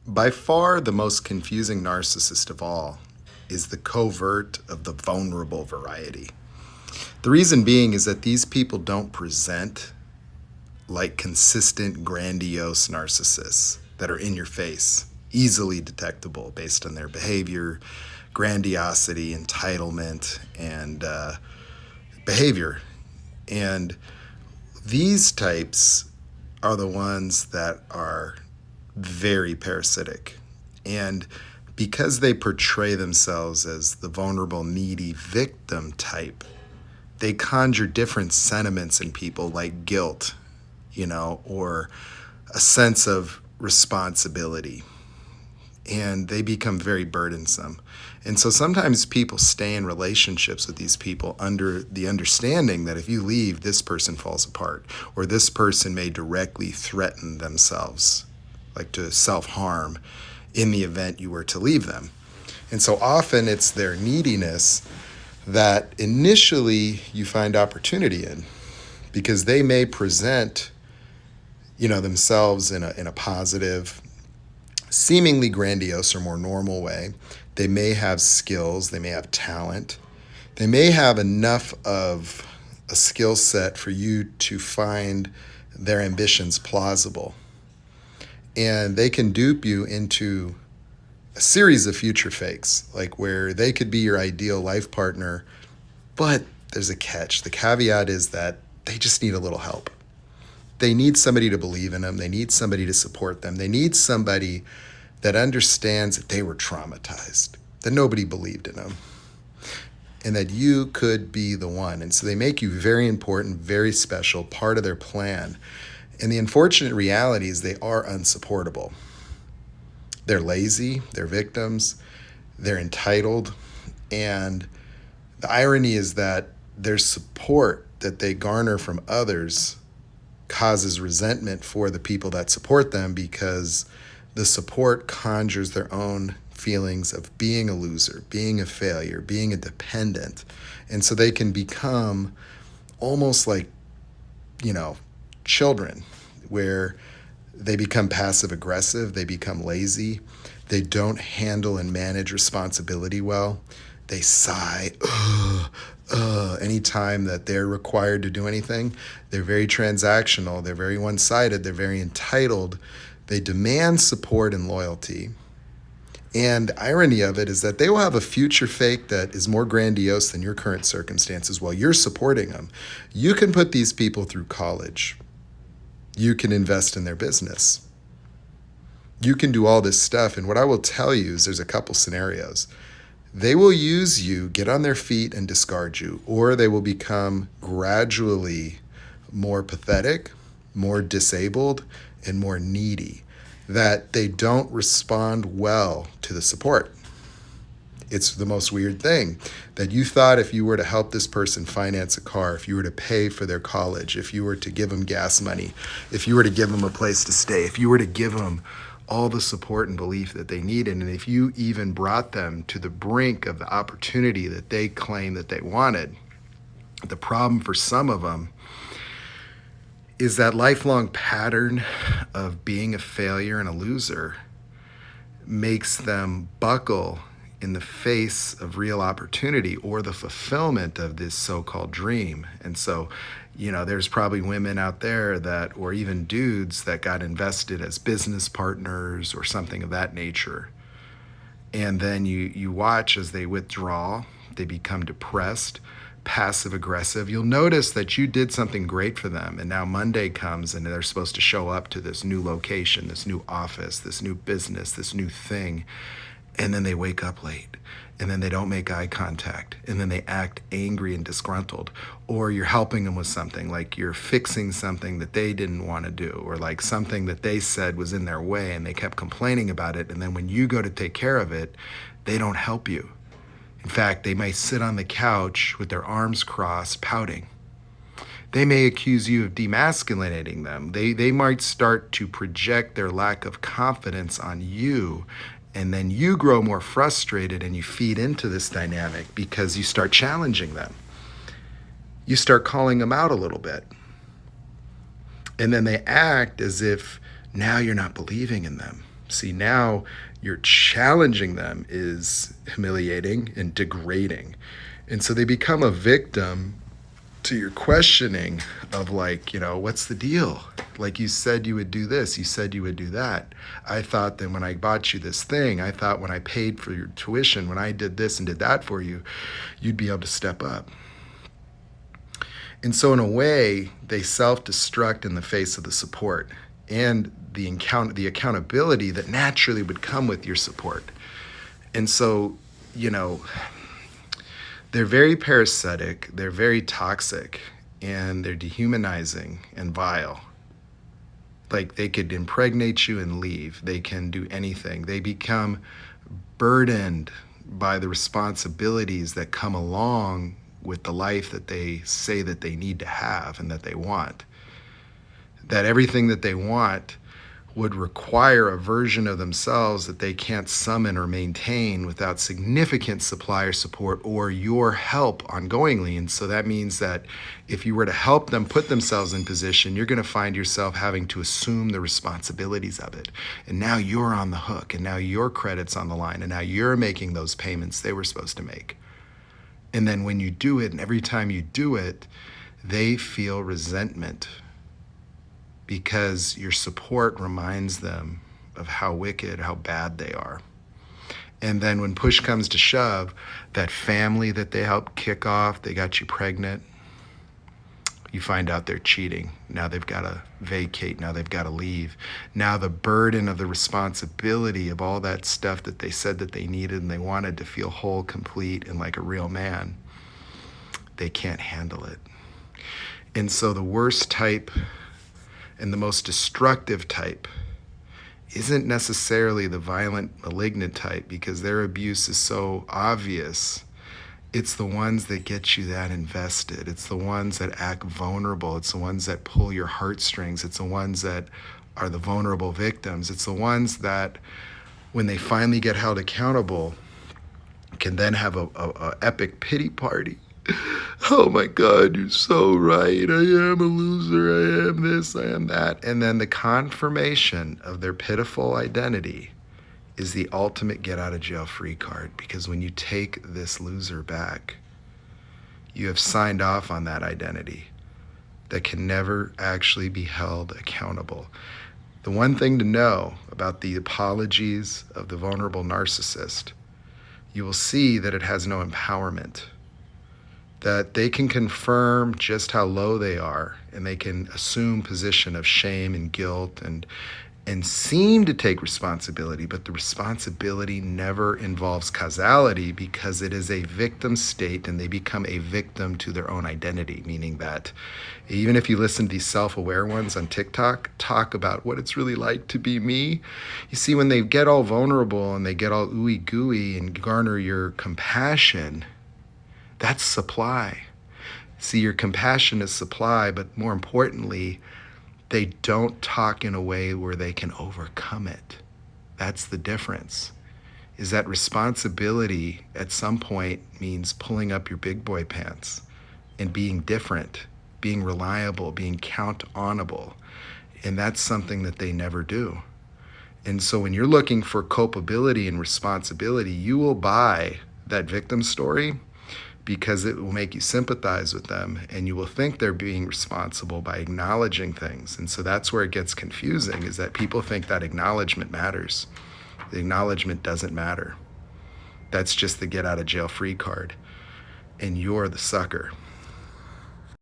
By far, the most confusing narcissist of all is the covert of the vulnerable variety. The reason being is that these people don't present like consistent, grandiose narcissists that are in your face, easily detectable based on their behavior, grandiosity, entitlement, and behavior. And these types are the ones that are very parasitic. And because they portray themselves as the vulnerable, needy victim type, they conjure different sentiments in people like guilt, or a sense of responsibility. And they become very burdensome. And so sometimes people stay in relationships with these people under the understanding that if you leave, this person falls apart, or this person may directly threaten themselves, like to self-harm, in the event you were to leave them. And so often it's their neediness that initially you find opportunity in, because they may present, themselves in a positive, seemingly grandiose or more normal way. They may have skills, they may have talent, they may have enough of a skill set for you to find their ambitions plausible. And they can dupe you into a series of future fakes, like where they could be your ideal life partner, but there's a catch. The caveat is that they just need a little help. They need somebody to believe in them. They need somebody to support them. They need somebody that understands that they were traumatized, that nobody believed in them, and that you could be the one. And so they make you very important, very special, part of their plan. And the unfortunate reality is they are unsupportable. They're lazy, they're victims, they're entitled, and the irony is that their support that they garner from others causes resentment for the people that support them, because the support conjures their own feelings of being a loser, being a failure, being a dependent. And so they can become almost like, children, where they become passive aggressive, they become lazy, they don't handle and manage responsibility well. They sigh, anytime that they're required to do anything. They're very transactional, they're very one-sided, they're very entitled. They demand support and loyalty. And the irony of it is that they will have a future fake that is more grandiose than your current circumstances while you're supporting them. You can put these people through college. You can invest in their business. You can do all this stuff. And what I will tell you is there's a couple scenarios. They will use you, get on their feet, and discard you, or they will become gradually more pathetic, more disabled, and more needy, that they don't respond well to the support. It's the most weird thing, that you thought if you were to help this person finance a car, if you were to pay for their college, if you were to give them gas money, if you were to give them a place to stay, if you were to give them all the support and belief that they needed, and if you even brought them to the brink of the opportunity that they claim that they wanted, the problem for some of them is that lifelong pattern of being a failure and a loser makes them buckle in the face of real opportunity or the fulfillment of this so-called dream. And so, there's probably women out there that, or even dudes that got invested as business partners or something of that nature. And then you watch as they withdraw, they become depressed, passive aggressive. You'll notice that you did something great for them, and now Monday comes and they're supposed to show up to this new location, this new office, this new business, this new thing. And then they wake up late, and then they don't make eye contact, and then they act angry and disgruntled. Or you're helping them with something, like you're fixing something that they didn't want to do, or like something that they said was in their way and they kept complaining about it. And then when you go to take care of it, they don't help you. In fact, they may sit on the couch with their arms crossed, pouting. They may accuse you of demasculinating them. They might start to project their lack of confidence on you. And then you grow more frustrated and you feed into this dynamic because you start challenging them. You start calling them out a little bit. And then they act as if now you're not believing in them. See, now you're challenging them is humiliating and degrading. And so they become a victim to your questioning of, like, what's the deal? Like, you said you would do this, you said you would do that. I thought that when I bought you this thing, I thought when I paid for your tuition, when I did this and did that for you, you'd be able to step up. And so in a way, they self-destruct in the face of the support and the accountability that naturally would come with your support. And so, they're very parasitic, they're very toxic, and they're dehumanizing and vile. Like, they could impregnate you and leave. They can do anything. They become burdened by the responsibilities that come along with the life that they say that they need to have and that they want. That everything that they want would require a version of themselves that they can't summon or maintain without significant supplier support or your help ongoingly. And so that means that if you were to help them put themselves in position, you're going to find yourself having to assume the responsibilities of it. And now you're on the hook, and now your credit's on the line, and now you're making those payments they were supposed to make. And then when you do it, and every time you do it, they feel resentment, because your support reminds them of how wicked, how bad they are. And then when push comes to shove, that family that they helped kick off, they got you pregnant, you find out they're cheating. Now they've got to vacate. Now they've got to leave. Now the burden of the responsibility of all that stuff that they said that they needed and they wanted to feel whole, complete, and like a real man, they can't handle it. And so the worst type and the most destructive type isn't necessarily the violent, malignant type, because their abuse is so obvious. It's the ones that get you that invested. It's the ones that act vulnerable. It's the ones that pull your heartstrings. It's the ones that are the vulnerable victims. It's the ones that, when they finally get held accountable, can then have a epic pity party. Oh my God, you're so right. I am a loser. I am this, I am that. And then the confirmation of their pitiful identity is the ultimate get out of jail free card, because when you take this loser back, you have signed off on that identity that can never actually be held accountable. The one thing to know about the apologies of the vulnerable narcissist, you will see that it has no empowerment, that they can confirm just how low they are, and they can assume position of shame and guilt and seem to take responsibility, but the responsibility never involves causality, because it is a victim state and they become a victim to their own identity, meaning that even if you listen to these self-aware ones on TikTok talk about what it's really like to be me, you see, when they get all vulnerable and they get all ooey gooey and garner your compassion, that's supply. See, your compassion is supply, but more importantly, they don't talk in a way where they can overcome it. That's the difference, is that responsibility at some point means pulling up your big boy pants and being different, being reliable, being count-onable. And that's something that they never do. And so when you're looking for culpability and responsibility, you will buy that victim story, because it will make you sympathize with them, and you will think they're being responsible by acknowledging things. And so that's where it gets confusing, is that people think that acknowledgement matters. The acknowledgement doesn't matter. That's just the get out of jail free card, and you're the sucker.